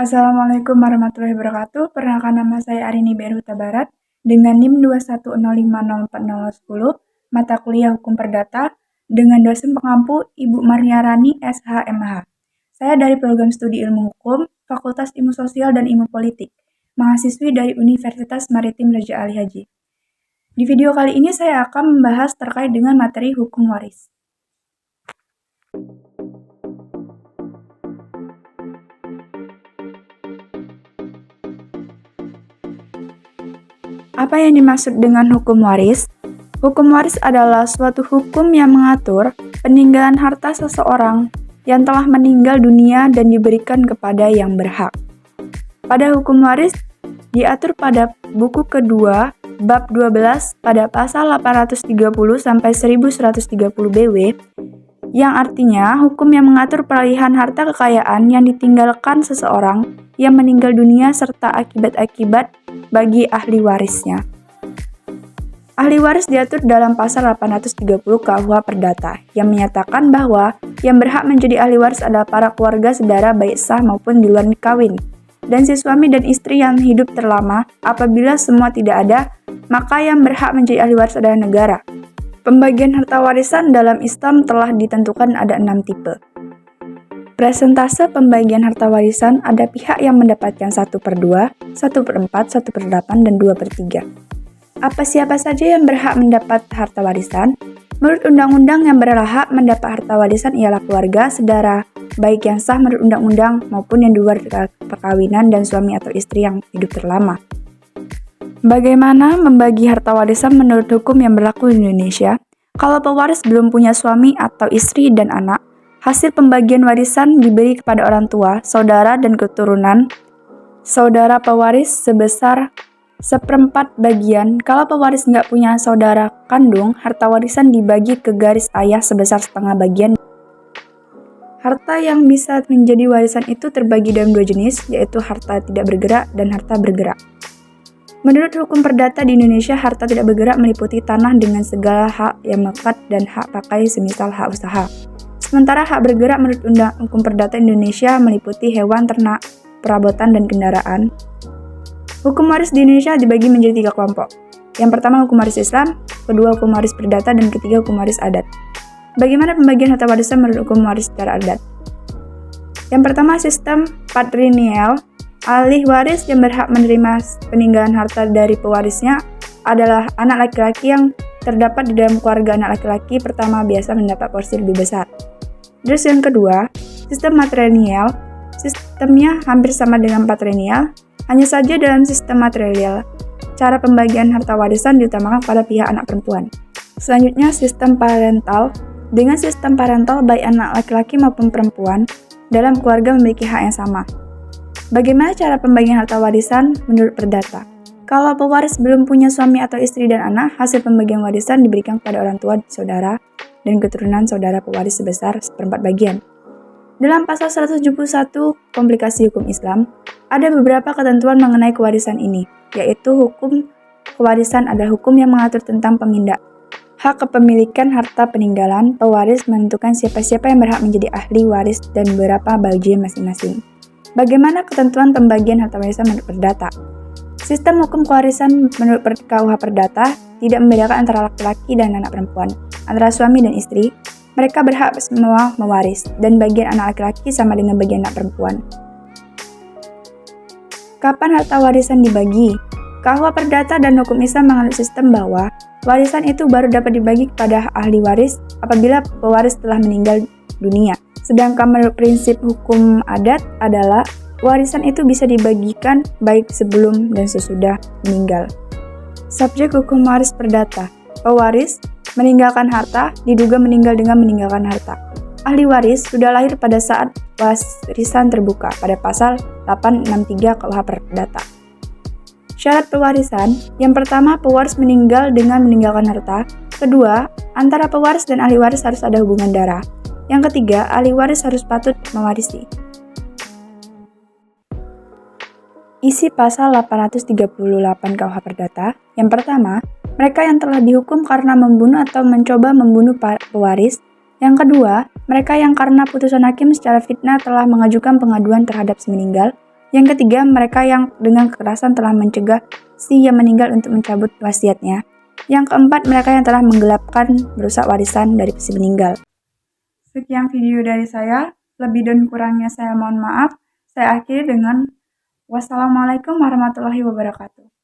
Assalamualaikum warahmatullahi wabarakatuh. Perkenalkan nama saya Arini Berhuta Barat dengan NIM 210504010, mata kuliah Hukum Perdata dengan dosen pengampu Ibu Mariarani SHMH. Saya dari program studi Ilmu Hukum, Fakultas Ilmu Sosial dan Ilmu Politik, mahasiswi dari Universitas Maritim Raja Ali Haji. Di video kali ini saya akan membahas terkait dengan materi hukum waris. Apa yang dimaksud dengan hukum waris? Hukum waris adalah suatu hukum yang mengatur peninggalan harta seseorang yang telah meninggal dunia dan diberikan kepada yang berhak. Pada hukum waris diatur pada buku kedua bab 12 pada pasal 830 sampai 1130 BW, yang artinya hukum yang mengatur peralihan harta kekayaan yang ditinggalkan seseorang yang meninggal dunia serta akibat-akibat bagi ahli warisnya. Ahli waris diatur dalam pasal 830 KUH Perdata yang menyatakan bahwa yang berhak menjadi ahli waris adalah para keluarga saudara baik sah maupun di luar kawin, dan si suami dan istri yang hidup terlama. Apabila semua tidak ada, maka yang berhak menjadi ahli waris adalah negara. Pembagian harta warisan dalam Islam telah ditentukan ada 6 tipe. Presentase pembagian harta warisan ada pihak yang mendapatkan 1/2, 1/4, 1/8, dan 2/3. Siapa saja yang berhak mendapat harta warisan? Menurut undang-undang yang berhak mendapat harta warisan ialah keluarga, saudara, baik yang sah menurut undang-undang maupun yang di luar perkawinan dan suami atau istri yang hidup terlama. Bagaimana membagi harta warisan menurut hukum yang berlaku di Indonesia? Kalau pewaris belum punya suami atau istri dan anak, hasil pembagian warisan diberi kepada orang tua, saudara, dan keturunan saudara pewaris sebesar 1/4 bagian. Kalau pewaris nggak punya saudara kandung, harta warisan dibagi ke garis ayah sebesar 1/2 bagian. Harta yang bisa menjadi warisan itu terbagi dalam 2 jenis, yaitu harta tidak bergerak dan harta bergerak. Menurut hukum perdata di Indonesia, harta tidak bergerak meliputi tanah dengan segala hak yang melekat dan hak pakai semisal hak usaha. Sementara hak bergerak menurut Undang Hukum Perdata Indonesia meliputi hewan, ternak, perabotan, dan kendaraan. Hukum waris di Indonesia dibagi menjadi 3 kelompok. Yang pertama hukum waris Islam, kedua hukum waris perdata, dan ketiga hukum waris adat. Bagaimana pembagian harta warisan menurut hukum waris secara adat? Yang pertama sistem patrilineal. Ahli waris yang berhak menerima peninggalan harta dari pewarisnya adalah anak laki-laki yang terdapat di dalam keluarga anak laki-laki pertama biasa mendapat porsi lebih besar. Terus yang kedua, sistem matrilineal. Sistemnya hampir sama dengan patrilineal, hanya saja dalam sistem matrilineal, cara pembagian harta warisan diutamakan pada pihak anak perempuan. Selanjutnya, sistem parental. Dengan sistem parental, baik anak laki-laki maupun perempuan dalam keluarga memiliki hak yang sama. Bagaimana cara pembagian harta warisan menurut perdata? Kalau pewaris belum punya suami atau istri dan anak, hasil pembagian warisan diberikan kepada orang tua, saudara, dan keturunan saudara pewaris sebesar 1/4 bagian. Dalam pasal 171 Komplikasi Hukum Islam, ada beberapa ketentuan mengenai kewarisan ini, yaitu hukum kewarisan adalah hukum yang mengatur tentang pemindah hak kepemilikan harta peninggalan. Pewaris menentukan siapa-siapa yang berhak menjadi ahli waris dan berapa bagian masing-masing. Bagaimana ketentuan pembagian harta warisan menurut perdata? Sistem hukum kewarisan menurut KUH Perdata tidak membedakan antara laki-laki dan anak perempuan, antara suami dan istri. Mereka berhak semua mewaris, dan bagian anak laki-laki sama dengan bagian anak perempuan. Kapan harta warisan dibagi? KUH Perdata dan hukum Islam menganut sistem bahwa warisan itu baru dapat dibagi kepada ahli waris apabila pewaris telah meninggal dunia. Sedangkan menurut prinsip hukum adat adalah warisan itu bisa dibagikan baik sebelum dan sesudah meninggal. Subjek hukum waris perdata. Pewaris meninggalkan harta, diduga meninggal dengan meninggalkan harta. Ahli waris sudah lahir pada saat warisan terbuka pada pasal 863 KUH Perdata. Syarat pewarisan. Yang pertama, pewaris meninggal dengan meninggalkan harta. Kedua, antara pewaris dan ahli waris harus ada hubungan darah. Yang ketiga, ahli waris harus patut mewarisi. Isi pasal 838 KUH Perdata. Yang pertama, mereka yang telah dihukum karena membunuh atau mencoba membunuh pewaris. Yang kedua, mereka yang karena putusan hakim secara fitnah telah mengajukan pengaduan terhadap si meninggal. Yang ketiga, mereka yang dengan kekerasan telah mencegah si yang meninggal untuk mencabut wasiatnya. Yang keempat, mereka yang telah menggelapkan merusak warisan dari si meninggal. Sekian video dari saya, lebih dan kurangnya saya mohon maaf. Saya akhiri dengan wassalamualaikum warahmatullahi wabarakatuh.